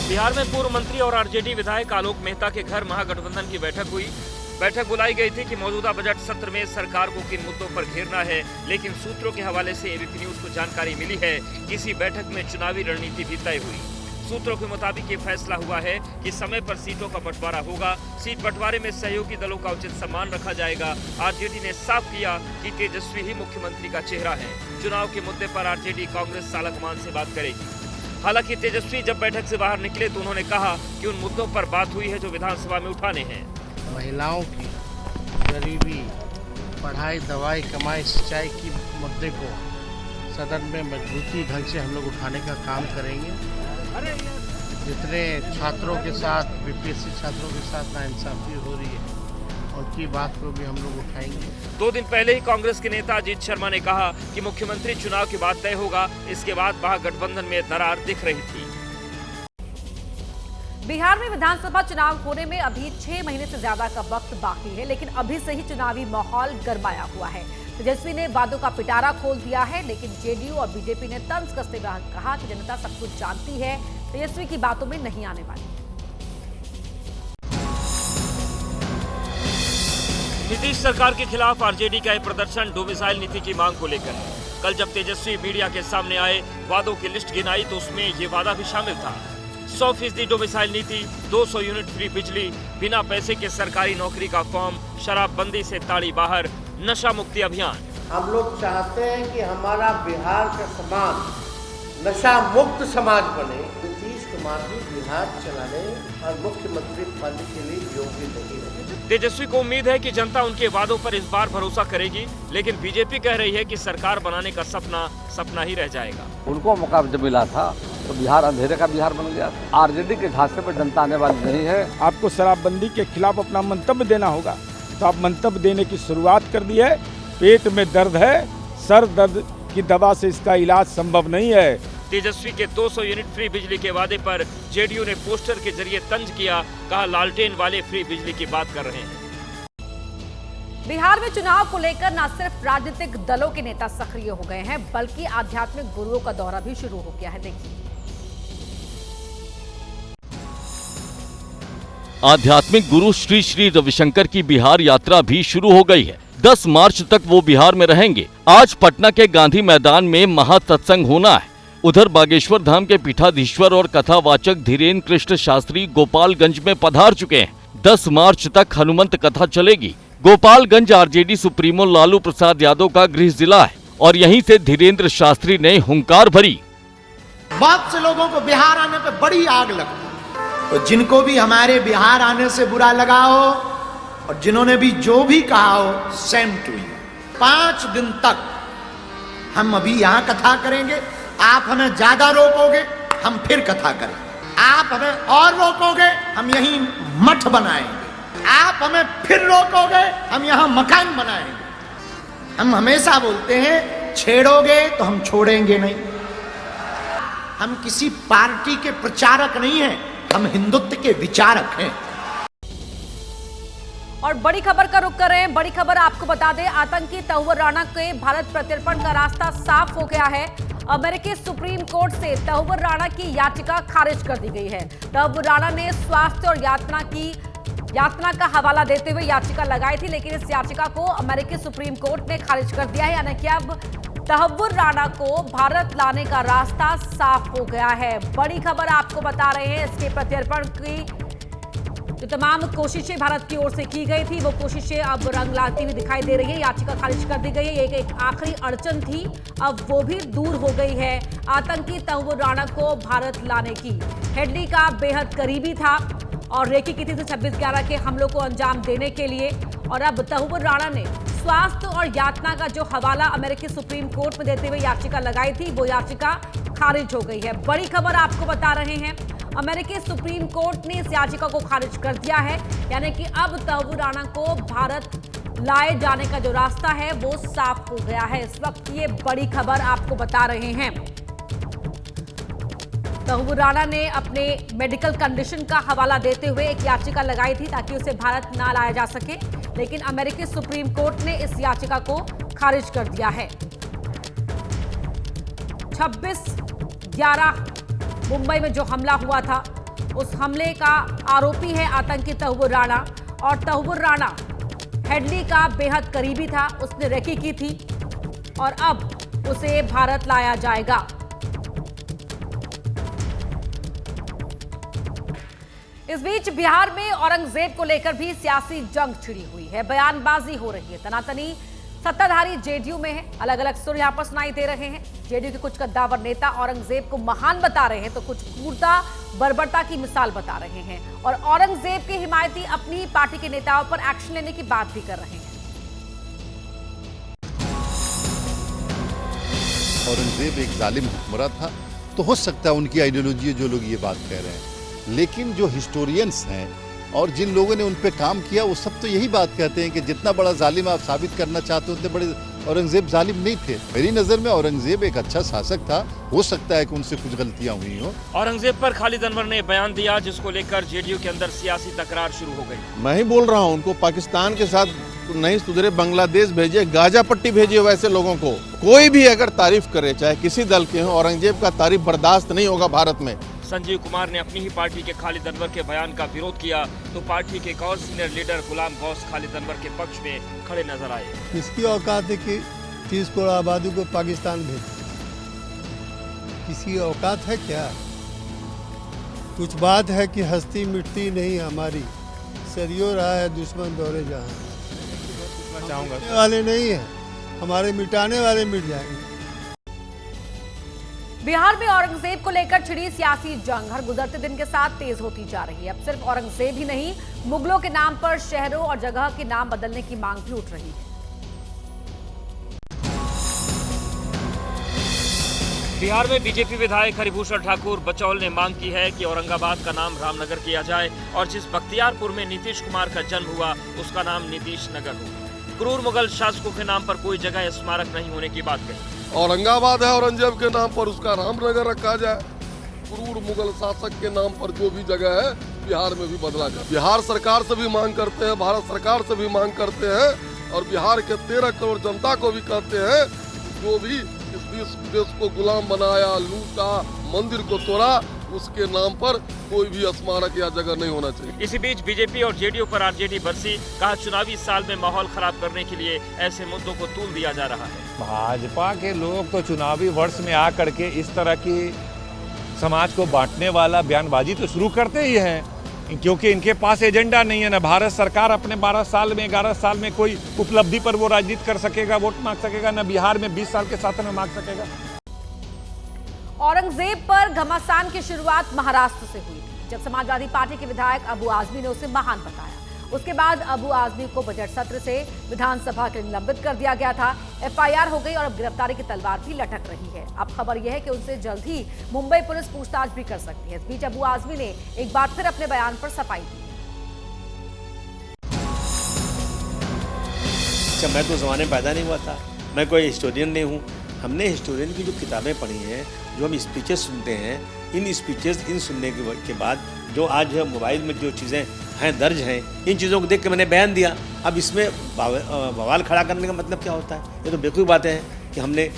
बिहार में पूर्व मंत्री और आरजेडी विधायक आलोक मेहता के घर महागठबंधन की बैठक हुई। बैठक बुलाई गई थी कि मौजूदा बजट सत्र में सरकार को किन मुद्दों पर घेरना है, लेकिन सूत्रों के हवाले से एबीपी न्यूज को जानकारी मिली है कि इसी बैठक में चुनावी रणनीति भी तय हुई। सूत्रों के मुताबिक ये फैसला हुआ है कि समय पर सीटों का बंटवारा होगा। सीट बंटवारे में सहयोगी दलों का उचित सम्मान रखा जाएगा। आरजेडी ने साफ किया कि तेजस्वी ही मुख्यमंत्री का चेहरा है। चुनाव के मुद्दे पर आरजेडी कांग्रेस आलाकमान से बात करेगी। हालांकि तेजस्वी जब बैठक से बाहर निकले तो उन्होंने कहा कि उन मुद्दों पर बात हुई है जो विधानसभा में उठाने हैं। महिलाओं की गरीबी, पढ़ाई, दवाई, कमाई, सिंचाई की मुद्दे को सदन में मजबूती ढंग से हम लोग उठाने का काम करेंगे। जितने छात्रों के साथ, बीपीएससी छात्रों के साथ नाइंसाफी हो रही है, उनकी बात को भी हम लोग उठाएंगे। 2 दिन पहले ही कांग्रेस के नेता अजीत शर्मा ने कहा कि मुख्यमंत्री चुनाव के बाद तय होगा। इसके बाद महागठबंधन में दरार दिख रही थी। बिहार में विधानसभा चुनाव होने में अभी 6 महीने से ज्यादा का वक्त बाकी है, लेकिन अभी से ही चुनावी माहौल गरमाया हुआ है। तेजस्वी ने वादों का पिटारा खोल दिया है, लेकिन जेडीयू और बीजेपी ने तंज कसते हुए कहा कि जनता सब कुछ जानती है, तेजस्वी की बातों में नहीं आने वाली। नीतीश सरकार के खिलाफ आरजेडी का यह प्रदर्शन डोमिसाइल नीति की मांग को लेकर है। कल जब तेजस्वी मीडिया के सामने आए, वादों की लिस्ट गिनाई तो उसमें ये वादा भी शामिल था। 100% डोमिसाइल नीति, 200 यूनिट फ्री बिजली, बिना पैसे के सरकारी नौकरी का फॉर्म, शराबबंदी से ताड़ी बाहर, नशा मुक्ति अभियान। हम लोग चाहते हैं कि हमारा बिहार का समाज नशा मुक्त समाज बने। नीतीश कुमार भी बिहार चलाने और मुख्यमंत्री पद के लिए योग्य नहीं रहे। तेजस्वी को उम्मीद है कि जनता उनके वादों पर इस बार भरोसा करेगी, लेकिन बीजेपी कह रही है कि सरकार बनाने का सपना सपना ही रह जाएगा। उनको मौका जब मिला था तो बिहार अंधेरे का बिहार बन गया। आरजेडी के झांसे पर जनता आने वाली नहीं है। आपको शराबबंदी के खिलाफ अपना मंतव्य देना होगा, तो आप मंतव्य देने की शुरुआत कर दी है। पेट में दर्द है, सर दर्द की दवा से इसका इलाज संभव नहीं है। तेजस्वी के 200 यूनिट फ्री बिजली के वादे पर जेडीयू ने पोस्टर के जरिए तंज किया, कहा लालटेन वाले फ्री बिजली की बात कर रहे हैं। बिहार में चुनाव को लेकर न सिर्फ राजनीतिक दलों के नेता सक्रिय हो गए हैं, बल्कि आध्यात्मिक गुरुओं का दौरा भी शुरू हो गया है। देखिए, आध्यात्मिक गुरु श्री श्री रविशंकर की बिहार यात्रा भी शुरू हो गई है। 10 मार्च तक वो बिहार में रहेंगे। आज पटना के गांधी मैदान में महासत्संग होना है। उधर बागेश्वर धाम के पीठाधीश्वर और कथावाचक धीरेन्द्र कृष्ण शास्त्री गोपालगंज में पधार चुके हैं। 10 मार्च तक हनुमंत कथा चलेगी। गोपालगंज आरजेडी सुप्रीमो लालू प्रसाद यादव का गृह जिला है और यहीं से धीरेन्द्र शास्त्री ने हुंकार भरी। बहुत से लोगों को बिहार आने पे बड़ी आग लगती है, तो जिनको भी हमारे बिहार आने से बुरा लगा हो और जिन्होंने भी जो भी कहा हो, सेम टू यू। 5 दिन तक हम अभी यहाँ कथा करेंगे। आप हमें ज्यादा रोकोगे, हम फिर कथा करेंगे। आप हमें और रोकोगे, हम यहीं मठ बनाएंगे। आप हमें फिर रोकोगे, हम यहाँ मकान बनाएंगे। हम हमेशा बोलते हैं, छेड़ोगे तो हम छोड़ेंगे नहीं। हम किसी पार्टी के प्रचारक नहीं हैं, हम हिंदुत्व के विचारक हैं। और बड़ी खबर का रुख कर रहे हैं। बड़ी खबर आपको बता दें, आतंकी तहुवर राणा के भारत प्रत्यर्पण का रास्ता साफ हो गया है। अमेरिकी सुप्रीम कोर्ट से तहुवर राणा की याचिका खारिज कर दी गई है। तहुवर राणा ने स्वास्थ्य और यातना का हवाला देते हुए याचिका लगाई थी, लेकिन इस याचिका को अमेरिकी सुप्रीम कोर्ट ने खारिज कर दिया है। यानी कि अब तहुवर राणा को भारत लाने का रास्ता साफ हो गया है। बड़ी खबर आपको बता रहे हैं, इसके प्रत्यर्पण की जो तमाम कोशिशें भारत की ओर से की गई थी, वो कोशिशें अब रंग लाती हुई दिखाई दे रही है। याचिका खारिज कर दी गई है। एक आखिरी अड़चन थी, अब वो भी दूर हो गई है। आतंकी तहुवर राणा को भारत लाने की हेडली का बेहद करीबी था और रेकी की थी 26/11 के हमलों को अंजाम देने के लिए। और अब तहुवर राणा ने स्वास्थ्य और यातना का जो हवाला अमेरिकी सुप्रीम कोर्ट में देते हुए याचिका लगाई थी, वो याचिका खारिज हो गई है। बड़ी खबर आपको बता रहे हैं, अमेरिकी सुप्रीम कोर्ट ने इस याचिका को खारिज कर दिया है। यानी कि अब तहुवर राणा को भारत लाए जाने का जो रास्ता है वो साफ हो गया है। इस वक्त ये बड़ी खबर आपको बता रहे हैं। तहुवर राणा ने अपने मेडिकल कंडीशन का हवाला देते हुए एक याचिका लगाई थी ताकि उसे भारत ना लाया जा सके, लेकिन अमेरिकी सुप्रीम कोर्ट ने इस याचिका को खारिज कर दिया है। 26/11 मुंबई में जो हमला हुआ था उस हमले का आरोपी है आतंकी तहव्वुर राणा, और तहव्वुर राणा हेडली का बेहद करीबी था, उसने रेकी की थी और अब उसे भारत लाया जाएगा। इस बीच बिहार में औरंगजेब को लेकर भी सियासी जंग छिड़ी हुई है, बयानबाजी हो रही है। तनातनी सत्ताधारी जेडीयू में है, अलग अलग सुर यहां पर सुनाई दे रहे हैं। जेडीयू के कुछ कद्दावर नेता औरंगजेब को महान बता रहे हैं, तो कुछ क्रूरता बर्बरता की मिसाल बता रहे हैं, और औरंगजेब के हिमायती अपनी पार्टी के नेताओं पर एक्शन लेने की बात भी कर रहे हैं। औरंगजेब एक जालिम हुक्मरान था, तो हो सकता है उनकी आइडियोलॉजी जो लोग ये बात कह रहे हैं, लेकिन जो हिस्टोरियंस हैं और जिन लोगों ने उन पे काम किया वो सब तो यही बात कहते हैं कि जितना बड़ा जालिम आप साबित करना चाहते हो उतने बड़े औरंगजेब जालिम नहीं थे। मेरी नज़र में औरंगजेब एक अच्छा शासक था, हो सकता है कि उनसे कुछ गलतियां हुई हो। औरंगजेब पर खालिद अनवर ने बयान दिया, जिसको लेकर जेडीयू के अंदर सियासी तकरार शुरू हो गई। मैं ही बोल रहा हूँ, उनको पाकिस्तान के साथ नहीं सुधरे बांग्लादेश भेजे, गाजा पट्टी भेजे वैसे लोगों को। कोई भी अगर तारीफ करे, चाहे किसी दल के हो, औरंगजेब का तारीफ बर्दाश्त नहीं होगा भारत में। संजीव कुमार ने अपनी ही पार्टी के खालिद अनवर के बयान का विरोध किया, तो पार्टी के एक और सीनियर लीडर गुलाम गौस खालिद अनवर के पक्ष में खड़े नजर आए। किसकी औकात है कि 30 करोड़ आबादी को पाकिस्तान भेज? किसी औकात है क्या? कुछ बात है कि हस्ती मिटती नहीं हमारी, सदियों रहा है दुश्मन दौरे जहां। चाहूंगा वाले नहीं है, हमारे मिटाने वाले मिट जाएंगे। बिहार में औरंगजेब को लेकर छिड़ी सियासी जंग हर गुजरते दिन के साथ तेज होती जा रही है। अब सिर्फ औरंगजेब ही नहीं, मुगलों के नाम पर शहरों और जगह के नाम बदलने की मांग भी उठ रही है। बिहार में बीजेपी विधायक हरिभूषण ठाकुर बचौल ने मांग की है कि औरंगाबाद का नाम रामनगर किया जाए और जिस बख्तियारपुर में नीतीश कुमार का जन्म हुआ उसका नाम नीतीश नगर हो। क्रूर मुगल शासकों के नाम पर कोई जगह स्मारक नहीं होने की बात कही। औरंगाबाद है, औरंगजेब के नाम पर उसका रामनगर रखा जाए। क्रूर मुगल शासक के नाम पर जो भी जगह है बिहार में भी बदला जाए। बिहार सरकार से भी मांग करते हैं, भारत सरकार से भी मांग करते हैं, और बिहार के 13 करोड़ जनता को भी कहते हैं, जो भी इस देश को गुलाम बनाया, लूटा, मंदिर को तोड़ा, उसके नाम पर कोई भी स्मारक या जगह नहीं होना चाहिए। इसी बीच बीजेपी और जेडीयू पर आरजेडी बरसी, कहा चुनावी साल में माहौल खराब करने के लिए ऐसे मुद्दों को तूल दिया जा रहा है। भाजपा के लोग तो चुनावी वर्ष में आ करके इस तरह की समाज को बांटने वाला बयानबाजी तो शुरू करते ही हैं, क्योंकि इनके पास एजेंडा नहीं है। ना भारत सरकार अपने 12 साल में 11 साल में कोई उपलब्धि पर वो राजनीति कर सकेगा, वोट मांग सकेगा, न बिहार में 20 साल के शासन में मांग सकेगा। औरंगजेब पर घमासान की शुरुआत महाराष्ट्र से हुई थी, जब समाजवादी पार्टी के विधायक अबू आजमी ने उसे महान बताया। उसके बाद अबू आजमी को बजट सत्र से विधानसभा के निलंबित कर दिया गया था। एफआईआर हो गई और अब गिरफ्तारी की तलवार भी लटक रही है। अब खबर यह है कि उनसे जल्द ही मुंबई पुलिस पूछताछ भी कर सकती है। इस बीच अबू आजमी ने एक बार फिर अपने बयान पर सफाई दी। अच्छा, मैं तो जमाने में पैदा नहीं हुआ था, मैं कोई हिस्टोरियन नहीं हूँ। हमने हिस्टोरियन की जो किताबें पढ़ी हैं, जो हम स्पीचेस सुनते हैं, इन स्पीचेस इन सुनने के बाद जो आज मोबाइल में जो चीज़ें हैं दर्ज हैं, इन चीज़ों को देख के मैंने बयान दिया। अब इसमें बवाल खड़ा करने का मतलब क्या होता है? ये तो बेवकूफ़ बातें हैं कि हमने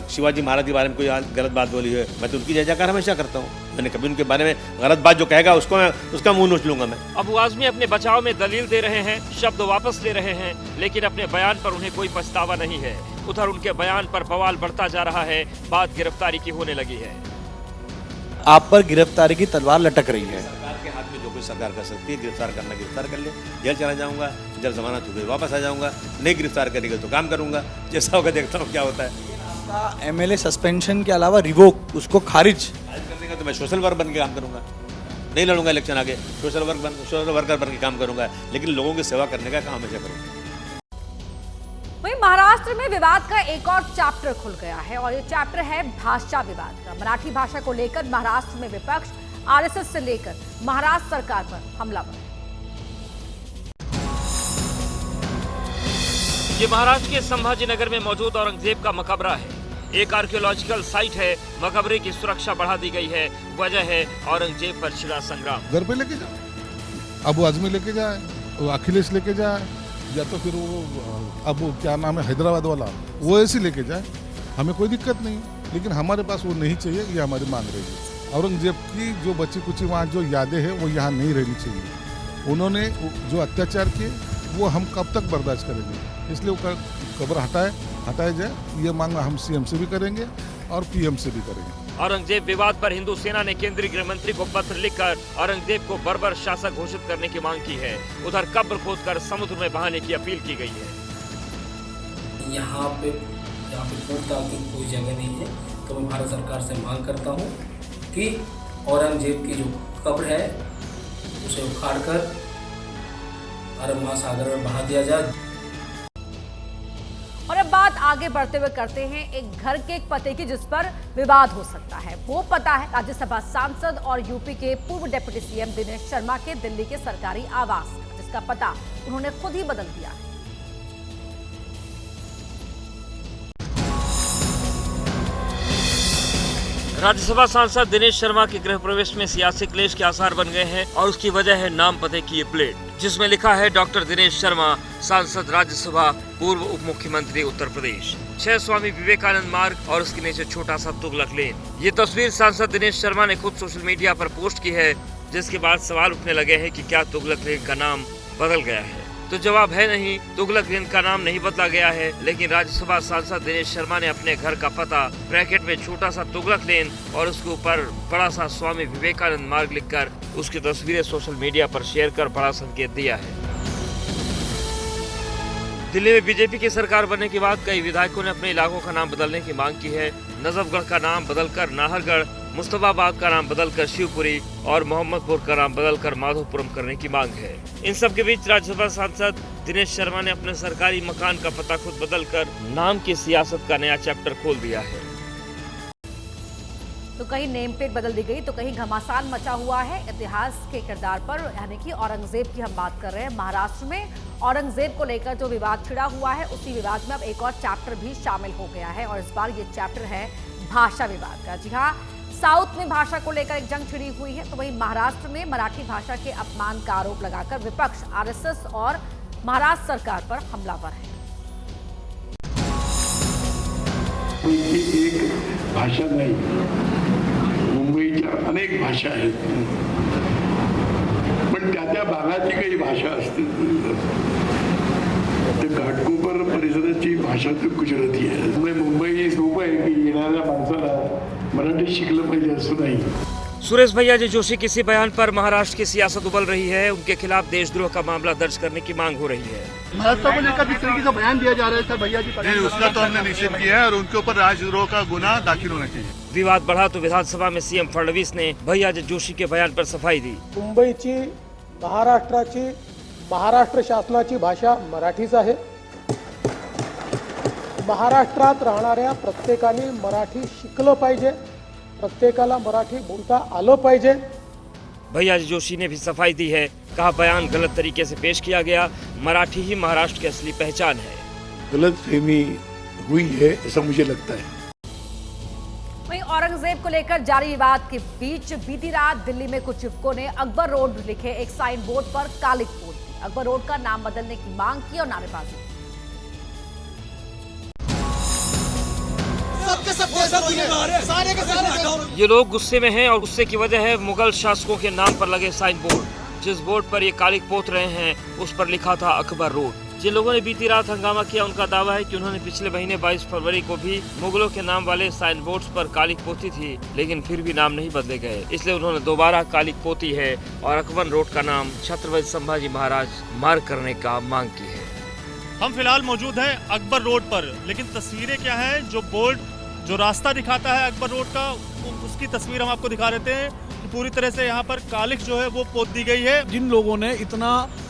शिवाजी महाराज के बारे में कोई गलत बात बोली है। मैं तो उनकी जय जयकार हमेशा करता हूँ, मैंने कभी उनके बारे में गलत बात जो कहेगा उसका मुंह नोच लूंगा मैं। अबू आजमी अपने बचाव में दलील दे रहे हैं, शब्द वापस ले रहे हैं, लेकिन अपने बयान पर उन्हें कोई पछतावा नहीं है। उधर उनके बयान पर बवाल बढ़ता जा रहा है, बात गिरफ्तारी की होने लगी है। आप पर गिरफ्तारी की तलवार लटक रही है। सरकार के हाथ में जो कोई सरकार कर सकती है, गिरफ्तार करना गिरफ्तार कर ले, जेल चला जाऊंगा, जब जमानत हो गई वापस आ जाऊंगा, नहीं गिरफ्तार करेगा तो काम करूंगा, जैसा होगा देखता हूँ क्या होता है। आपका एमएलए सस्पेंशन के अलावा रिवोक, उसको खारिज करने का तो मैं सोशल वर्क बन के काम करूंगा, नहीं लड़ूंगा इलेक्शन आगे, सोशल वर्कर बन के काम करूंगा, लेकिन लोगों की सेवा करने का काम हमेशा करूंगा। वहीं महाराष्ट्र में विवाद का एक और चैप्टर खुल गया है और ये चैप्टर है भाषा विवाद का। मराठी भाषा को लेकर महाराष्ट्र में विपक्ष आरएसएस से लेकर महाराष्ट्र सरकार पर हमलावर। ये महाराष्ट्र के संभाजीनगर में मौजूद औरंगजेब का मकबरा है। एक आर्कियोलॉजिकल साइट है, मकबरे की सुरक्षा बढ़ा दी गई है। वजह है औरंगजेब पर छिड़ा संग्राम। घर पे लेके जाए, अबू आजमी लेके जाए, वो अखिलेश लेके जाए, या तो फिर वो अब क्या नाम है हैदराबाद वाला, वो ऐसे लेके जाए, हमें कोई दिक्कत नहीं, लेकिन हमारे पास वो नहीं चाहिए, ये हमारी मांग रही है। औरंगजेब की जो बची कुची वहाँ जो यादें हैं वो यहाँ नहीं रहनी चाहिए। उन्होंने जो अत्याचार किए वो हम कब तक बर्दाश्त करेंगे, इसलिए वो कब्र हटाया जाए, ये मांग हम सीएम से भी करेंगे और पीएम से भी करेंगे। औरंगजेब विवाद पर हिंदू सेना ने केंद्रीय गृह मंत्री को पत्र लिखकर औरंगजेब को बर्बर शासक घोषित करने की मांग की है। उधर कब्र खोदकर समुद्र में बहाने की अपील की गई है। यहाँ पे पूछताछ की कोई जगह नहीं है, तो मैं भारत सरकार से मांग करता हूँ कि औरंगजेब की जो कब्र है उसे उखाड़कर अरब महासागर में बहा दिया जाए। और अब बात आगे बढ़ते हुए करते हैं एक घर के एक पते की, जिस पर विवाद हो सकता है। वो पता है राज्यसभा सांसद और यूपी के पूर्व डिप्टी सीएम दिनेश शर्मा के दिल्ली के सरकारी आवास, जिसका पता उन्होंने खुद ही बदल दिया है। राज्यसभा सांसद दिनेश शर्मा के गृह प्रवेश में सियासी क्लेश के आसार बन गए हैं और उसकी वजह है नाम पते की ये प्लेट, जिसमें लिखा है डॉक्टर दिनेश शर्मा, सांसद राज्यसभा, पूर्व उप मुख्यमंत्री उत्तर प्रदेश, 6 स्वामी विवेकानंद मार्ग और उसके नीचे छोटा सा तुगलक लेन। ये तस्वीर सांसद दिनेश शर्मा ने खुद सोशल मीडिया पर पोस्ट की है, जिसके बाद सवाल उठने लगे हैं कि क्या तुगलक लेन का नाम बदल गया है। तो जवाब है नहीं, तुगलक लेन का नाम नहीं बदला गया है, लेकिन राज्यसभा सांसद दिनेश शर्मा ने अपने घर का पता ब्रैकेट में छोटा सा तुगलक लेन और उसके ऊपर बड़ा सा स्वामी विवेकानंद मार्ग लिखकर उसकी तस्वीरें सोशल मीडिया पर शेयर कर बड़ा संकेत दिया है। दिल्ली में बीजेपी की सरकार बनने के बाद कई विधायकों ने अपने इलाकों का नाम बदलने की मांग की है। नजफगढ़ का नाम बदलकर नाहरगढ़, मुस्तफाबाद का नाम बदलकर शिवपुरी और मोहम्मदपुर का नाम बदलकर माधोपुरम करने की मांग है। इन सब के बीच राज्यसभा सांसद दिनेश शर्मा ने अपने सरकारी मकान का पता खुद बदलकर नाम की सियासत का नया चैप्टर खोल दिया है। तो कहीं नेम प्लेट बदल दी गई, तो कहीं घमासान मचा हुआ है इतिहास के किरदार पर, यानी कि औरंगजेब की हम बात कर रहे हैं। महाराष्ट्र में औरंगजेब को लेकर जो विवाद छिड़ा हुआ है, उसी विवाद में अब एक और चैप्टर भी शामिल हो गया है और इस बार ये चैप्टर है भाषा विवाद का। जी हाँ, साउथ में भाषा को लेकर एक जंग छिड़ी हुई है, तो वहीं महाराष्ट्र में मराठी भाषा के अपमान का आरोप लगाकर विपक्ष आरएसएस और महाराष्ट्र सरकार पर हमलावर है। एक भाषा नाही, मुंबईच्या अनेक भाषा आहेत, पण त्या भागाची काही भाषा असते। घाटकोपर परिसराची भाषा तर गुजराती आहे, त्यामुळे मुंबई सोपं आहे की येणाऱ्या माणसाला मराठी शिकलं पाहिजे असं नाही। सुरेश भैया जी जोशी किसी बयान पर महाराष्ट्र की सियासत उबल रही है, उनके खिलाफ देशद्रोह का मामला दर्ज करने की मांग हो रही है। भाजपा को लेकर जिस तरीके से बयान दिया जा रहा है सर भैया जी, उसका तो हमने निषेध किया है और उनके ऊपर राजद्रोह का गुनाह दाखिल होना चाहिए। विवाद बढ़ा तो विधानसभा में सीएम फडणवीस ने भैया जी जोशी के बयान पर सफाई दी। मुंबईची, महाराष्ट्राची, महाराष्ट्र शासनाची भाषा मराठीच आहे। महाराष्ट्रात राहणाऱ्या प्रत्येकाने मराठी शिकलं पाहिजे, प्रत्येकाला मराठी बोलता आलं पाहिजे। भैया जी जोशी ने भी सफाई दी है, कहा बयान गलत तरीके से पेश किया गया, मराठी ही महाराष्ट्र की असली पहचान है। गलतफहमी हुई है ऐसा मुझे लगता है। वहीं औरंगजेब को लेकर जारी विवाद के बीच बीती रात दिल्ली में कुछ युवकों ने अकबर रोड लिखे एक साइन बोर्ड पर कालिक पोत दी, अकबर रोड का नाम बदलने की मांग की और नारेबाजी की। ये लोग गुस्से में हैं और गुस्से की वजह है मुगल शासकों के नाम पर लगे साइन बोर्ड। जिस बोर्ड पर ये कालिक पोत रहे हैं उस पर लिखा था अकबर रोड। जिन लोगों ने बीती रात हंगामा किया, उनका दावा है कि उन्होंने पिछले महीने 22 फरवरी को भी मुगलों के नाम वाले साइन बोर्ड्स पर कालिक पोती थी, लेकिन फिर भी नाम नहीं बदले गए, इसलिए उन्होंने दोबारा कालिक पोती है और अकबर रोड का नाम छत्रपति संभाजी महाराज मार्ग करने का मांग की है। हम फिलहाल मौजूद हैं अकबर रोड पर, लेकिन तस्वीरें क्या है, जो बोर्ड जो रास्ता दिखाता है अकबर रोड का, उसकी तस्वीर हम आपको दिखा देते हैं। पूरी तरह से यहाँ पर कालिक जो है वो पोत दी गई है। जिन लोगों ने इतना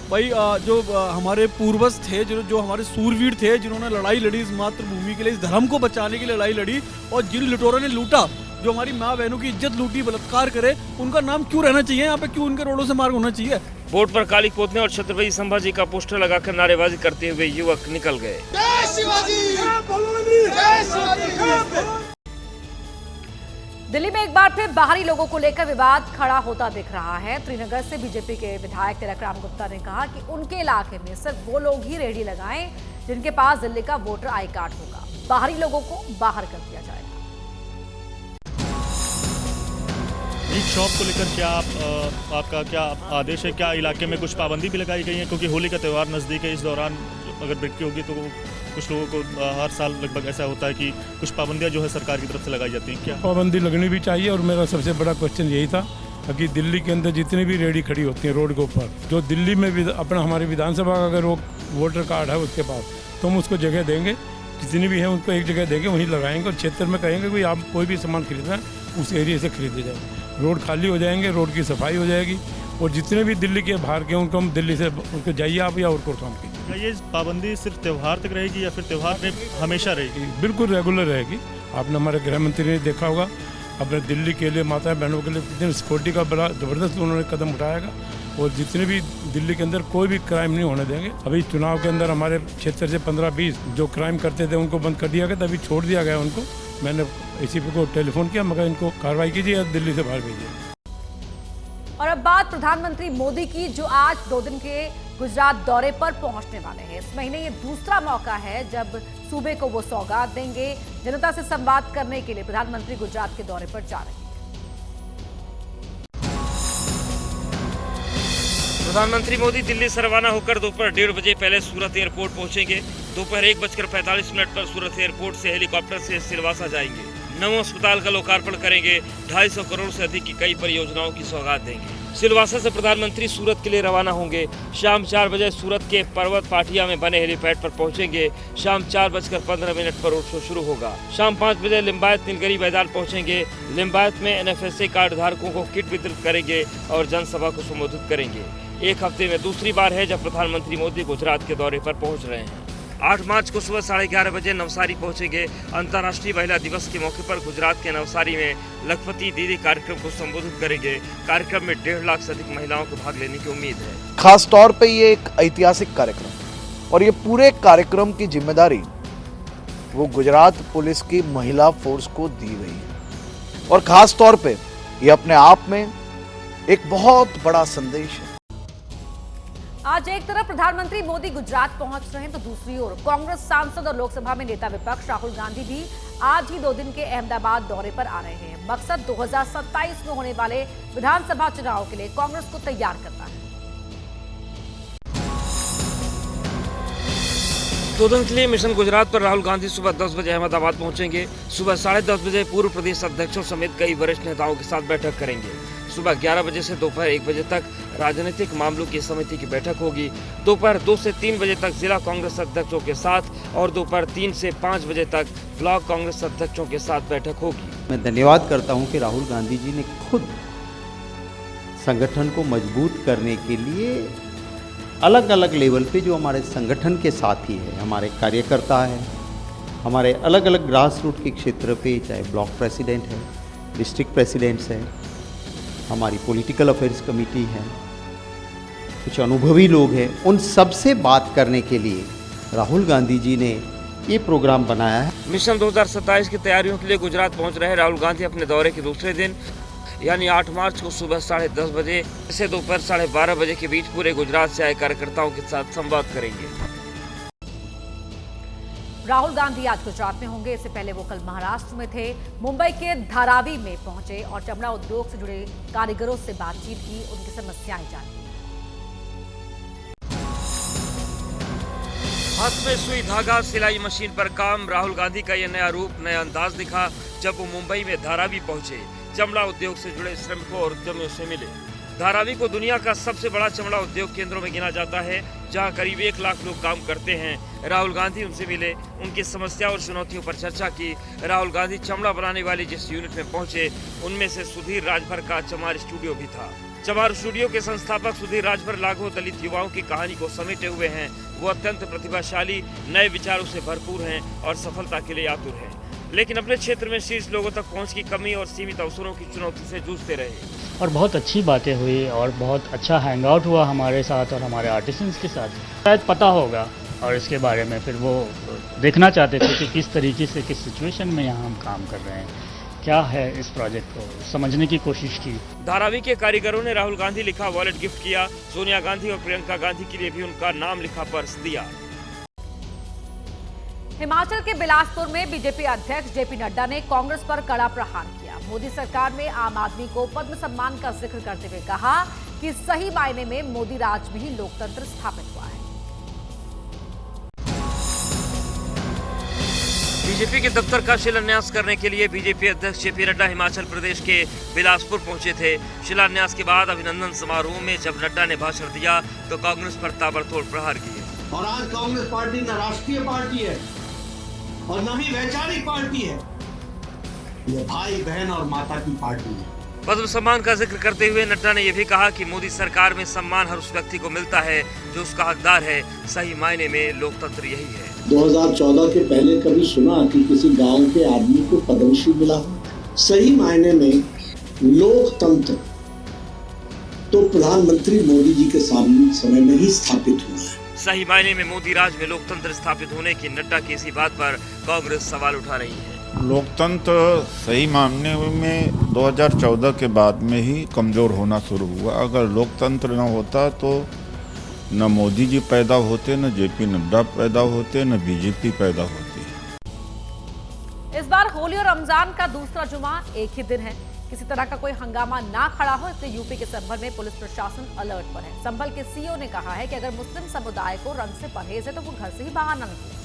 भाई जो हमारे पूर्वज थे, जो हमारे सूरवीर थे, जिन्होंने लड़ाई लड़ी इस मातृभूमि के लिए, इस धर्म को बचाने के लिए लड़ाई लड़ी, और जिन लुटेरों ने लूटा, जो हमारी माँ बहनों की इज्जत लूटी, बलात्कार करे, उनका नाम क्यों रहना चाहिए यहाँ पे, क्यों उनके रोडों से मार्ग होना चाहिए। बोर्ड पर कालिक पोतने और छत्रपति संभाजी का पोस्टर लगाकर नारेबाजी करते हुए युवक निकल गए। दिल्ली में एक बार फिर बाहरी लोगों को लेकर विवाद खड़ा होता दिख रहा है। त्रिनगर से बीजेपी के विधायक तिलक राम गुप्ता ने कहा कि उनके इलाके में सिर्फ वो लोग ही रेहड़ी लगाएं जिनके पास दिल्ली का वोटर आई कार्ड होगा, बाहरी लोगों को बाहर कर दिया जाएगा। मीट शॉप को लेकर क्या आपका क्या आदेश है? क्या इलाके में कुछ पाबंदी भी लगाई गई है? क्योंकि होली का त्यौहार नज़दीक है, इस दौरान अगर बिक्री होगी तो कुछ लोगों को हर साल लगभग ऐसा होता है कि कुछ पाबंदियां जो है सरकार की तरफ से लगाई जाती हैं। क्या पाबंदी लगनी भी चाहिए? और मेरा सबसे बड़ा क्वेश्चन यही था कि दिल्ली के अंदर जितनी भी रेडी खड़ी होती हैं रोड के ऊपर, जो दिल्ली में अपना हमारी विधानसभा का अगर वो वोटर कार्ड है उसके पास, तो हम उसको जगह देंगे, जितनी भी हैं उनको एक जगह देंगे, वहीं लगाएंगे और क्षेत्र में कहेंगे कि आप कोई भी सामान खरीदना है उस एरिया से खरीदे जाए। रोड खाली हो जाएंगे, रोड की सफाई हो जाएगी और जितने भी दिल्ली के बाहर के उनको हम दिल्ली से उनको जाइए आप या और कोई काम कीजिए। क्या ये पाबंदी सिर्फ त्यौहार तक रहेगी या फिर त्यौहार में हमेशा रहेगी? बिल्कुल रेगुलर रहेगी। आपने हमारे गृह मंत्री ने देखा होगा अपने दिल्ली के लिए, माता बहनों के लिए कितने सिक्योरिटी का बड़ा ज़बरदस्त उन्होंने कदम उठाएगा और जितने भी दिल्ली के अंदर कोई भी क्राइम नहीं होने देंगे। अभी चुनाव के अंदर हमारे क्षेत्र से 15-20 जो क्राइम करते थे उनको बंद कर दिया गया था, अभी छोड़ दिया गया उनको। मैंने एसीपी को टेलीफोन किया, मगर इनको कार्रवाई कीजिए या दिल्ली से बाहर भेजिए। और अब बात प्रधानमंत्री मोदी की, जो आज 2 दिन के गुजरात दौरे पर पहुंचने वाले हैं। इस महीने ये दूसरा मौका है जब सूबे को वो सौगात देंगे। जनता से संवाद करने के लिए प्रधानमंत्री गुजरात के दौरे पर जा रहे हैं। प्रधानमंत्री मोदी दिल्ली से रवाना होकर दोपहर 1:30 बजे पहले सूरत एयरपोर्ट पहुंचेंगे। दोपहर 1:45 पर सूरत एयरपोर्ट से हेलीकॉप्टर से सिलवासा जाएंगे। नमो अस्पताल का लोकार्पण करेंगे। 250 करोड़ से अधिक की कई परियोजनाओं की सौगात देंगे। सिलवासा से प्रधानमंत्री सूरत के लिए रवाना होंगे। शाम 4 बजे सूरत के पर्वत पाटिया में बने हेलीपैड पर पहुंचेंगे। शाम 4:15 पर रोड शो शुरू होगा। शाम 5 बजे लिम्बायत नीलगिरी मैदान पहुंचेंगे। लिम्बायत में NFSA कार्ड धारकों को किट वितरित करेंगे और जनसभा को संबोधित करेंगे। एक हफ्ते में दूसरी बार है जब प्रधानमंत्री मोदी गुजरात के दौरे पर पहुंच रहे हैं। 8 मार्च को सुबह 11:30 बजे नवसारी पहुंचेंगे। अंतर्राष्ट्रीय महिला दिवस के मौके पर गुजरात के नवसारी में लखपति दीदी कार्यक्रम को संबोधित करेंगे। कार्यक्रम में 1.5 लाख से अधिक महिलाओं को भाग लेने की उम्मीद है। खास तौर पे ये एक ऐतिहासिक कार्यक्रम और ये पूरे कार्यक्रम की जिम्मेदारी वो गुजरात पुलिस की महिला फोर्स को दी गई है और खास तौर पे ये अपने आप में एक बहुत बड़ा संदेश है। आज एक तरफ प्रधानमंत्री मोदी गुजरात पहुंच रहे हैं तो दूसरी ओर कांग्रेस सांसद और लोकसभा में नेता विपक्ष राहुल गांधी भी आज ही 2 दिन के अहमदाबाद दौरे पर आ रहे हैं। मकसद 2027 में होने वाले विधानसभा चुनाव के लिए कांग्रेस को तैयार करना है। 2 दिन के लिए मिशन गुजरात पर राहुल गांधी सुबह 10 बजे अहमदाबाद पहुंचेंगे। सुबह 10:30 बजे पूर्व प्रदेश अध्यक्षों समेत कई वरिष्ठ नेताओं के साथ बैठक करेंगे। सुबह 11 बजे से दोपहर 1 बजे तक राजनीतिक मामलों की समिति की बैठक होगी। दोपहर 2 से 3 बजे तक जिला कांग्रेस अध्यक्षों के साथ और दोपहर 3 से 5 बजे तक ब्लॉक कांग्रेस अध्यक्षों के साथ बैठक होगी। मैं धन्यवाद करता हूं कि राहुल गांधी जी ने खुद संगठन को मजबूत करने के लिए अलग अलग लेवल पे जो हमारे संगठन के साथी है, हमारे कार्यकर्ता है, हमारे अलग अलग ग्रास रूट के क्षेत्र पे, चाहे ब्लॉक प्रेसिडेंट है, डिस्ट्रिक्ट प्रेसिडेंट्स है, हमारी पॉलिटिकल अफेयर्स कमेटी है, कुछ अनुभवी लोग हैं, उन सब से बात करने के लिए राहुल गांधी जी ने ये प्रोग्राम बनाया है। मिशन 2027 की तैयारियों के लिए गुजरात पहुंच रहे राहुल गांधी अपने दौरे के दूसरे दिन यानी 8 मार्च को सुबह 10:30 बजे से दोपहर 12:30 बजे के बीच पूरे गुजरात से आए कार्यकर्ताओं के साथ संवाद करेंगे। राहुल गांधी आज गुजरात में होंगे। इससे पहले वो कल महाराष्ट्र में थे। मुंबई के धारावी में पहुंचे और चमड़ा उद्योग से जुड़े कारीगरों से बातचीत की, उनकी समस्याएं जानी। हाथ में सुई धागा सिलाई मशीन पर काम, राहुल गांधी का यह नया रूप, नया अंदाज दिखा जब वो मुंबई में धारावी पहुंचे। चमड़ा उद्योग से जुड़े श्रमिकों और उद्यमियों से मिले। धारावी को दुनिया का सबसे बड़ा चमड़ा उद्योग केंद्रों में गिना जाता है, जहां करीब 1 लाख लोग काम करते हैं। राहुल गांधी उनसे मिले, उनकी समस्या और चुनौतियों पर चर्चा की। राहुल गांधी चमड़ा बनाने वाली जिस यूनिट में पहुंचे उनमें से सुधीर राजभर का चमार स्टूडियो भी था। चमार स्टूडियो के संस्थापक सुधीर राजभर लाखों दलित युवाओं की कहानी को समेटे हुए हैं। वो अत्यंत प्रतिभाशाली, नए विचारों से भरपूर हैं और सफलता के लिए आतुर हैं, लेकिन अपने क्षेत्र में शीर्ष लोगों तक पहुंच की कमी और सीमित अवसरों की चुनौती से जूझते रहे। और बहुत अच्छी बातें हुई और बहुत अच्छा हैंग आउट हुआ हमारे साथ और हमारे आर्टिसंस के साथ। शायद पता होगा और इसके बारे में फिर वो देखना चाहते थे कि किस तरीके से, किस सिचुएशन में यहाँ हम काम कर रहे हैं, क्या है इस प्रोजेक्ट को समझने की कोशिश की। धारावी के कारीगरों ने राहुल गांधी लिखा वॉलेट गिफ्ट किया। सोनिया गांधी और प्रियंका गांधी के लिए भी उनका नाम लिखा पर्स दिया। हिमाचल के बिलासपुर में बीजेपी अध्यक्ष जेपी नड्डा ने कांग्रेस पर कड़ा प्रहार किया। मोदी सरकार में आम आदमी को पद्म सम्मान का जिक्र करते हुए कहा कि सही मायने में मोदी राज में ही लोकतंत्र स्थापित हुआ है। बीजेपी के दफ्तर का शिलान्यास करने के लिए बीजेपी अध्यक्ष जेपी नड्डा हिमाचल प्रदेश के बिलासपुर पहुंचे थे। शिलान्यास के बाद अभिनंदन समारोह में जब नड्डा ने भाषण दिया तो कांग्रेस पर ताबड़तोड़ प्रहार किए। और आज कांग्रेस पार्टी न राष्ट्रीय पार्टी है और न ही वैचारिक पार्टी है, ये भाई बहन और माता की पार्टी है। पद्म सम्मान का जिक्र करते हुए नड्डा ने यह भी कहा कि मोदी सरकार में सम्मान हर उस व्यक्ति को मिलता है जो उसका हकदार है। सही मायने में लोकतंत्र यही है। 2014 के पहले कभी सुना कि किसी गांव के आदमी को पद्मश्री मिला हो? सही मायने में लोकतंत्र तो प्रधानमंत्री मोदी जी के समय में ही स्थापित हुआ है। सही मायने में मोदी राज में लोकतंत्र स्थापित होने की नड्डा की इसी बात पर कांग्रेस सवाल उठा रही है। लोकतंत्र सही मायने में 2014 के बाद में ही कमजोर होना शुरू हुआ। अगर लोकतंत्र न होता तो न मोदी जी पैदा होते, न जेपी नड्डा पैदा होते, न बीजेपी पैदा होती। इस बार होली और रमजान का दूसरा जुमा एक ही दिन है। किसी तरह का कोई हंगामा ना खड़ा हो, इसलिए यूपी के संभल में पुलिस प्रशासन अलर्ट पर है। संभल के सीओ ने कहा है कि अगर मुस्लिम समुदाय को रंग से परहेज है तो वो घर से ही बाहर न निकले।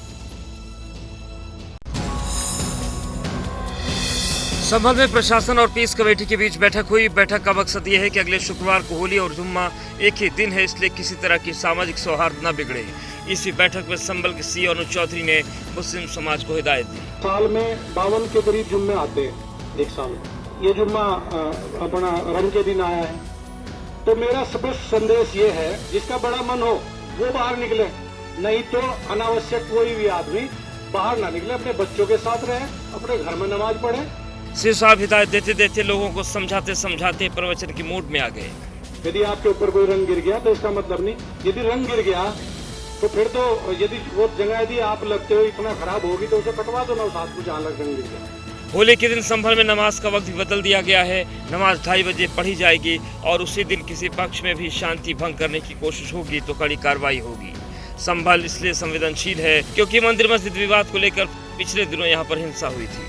संभल में प्रशासन और पीस कमेटी के बीच बैठक हुई। बैठक का मकसद ये है कि अगले शुक्रवार को होली और जुम्मा एक ही दिन है, इसलिए किसी तरह की सामाजिक सौहार्द न बिगड़े। इसी बैठक में संभल के सीओ अनुज चौधरी ने मुस्लिम समाज को हिदायत दी। साल में 52 के करीब जुम्मे आते हैं एक साल में। ये जुम्मा अपना रंग के दिन आया है, तो मेरा स्पष्ट संदेश ये है, जिसका बड़ा मन हो वो बाहर निकले, नहीं तो अनावश्यक कोई भी आदमी बाहर ना निकले, अपने बच्चों के साथ रहे, अपने घर में नमाज पढ़े। सीओ साहब हिदायत देते देते लोगों को समझाते समझाते प्रवचन की मूड में आ गए। यदि आपके ऊपर कोई रंग गिर गया तो इसका मतलब नहीं, यदि रंग गिर गया तो फिर तो यदि वो जगह यदि आप लगते हो इतना खराब होगी तो उसे कटवा दो ना उस हाथ को जहाँ लग रंग गिर गया। होली के दिन संभल में नमाज का वक्त भी बदल दिया गया है। नमाज 2:30 बजे पढ़ी जाएगी और उसी दिन किसी पक्ष में भी शांति भंग करने की कोशिश होगी तो कड़ी कार्रवाई होगी। संभल इसलिए संवेदनशील है क्योंकि मंदिर मस्जिद विवाद को लेकर पिछले दिनों यहाँ पर हिंसा हुई थी।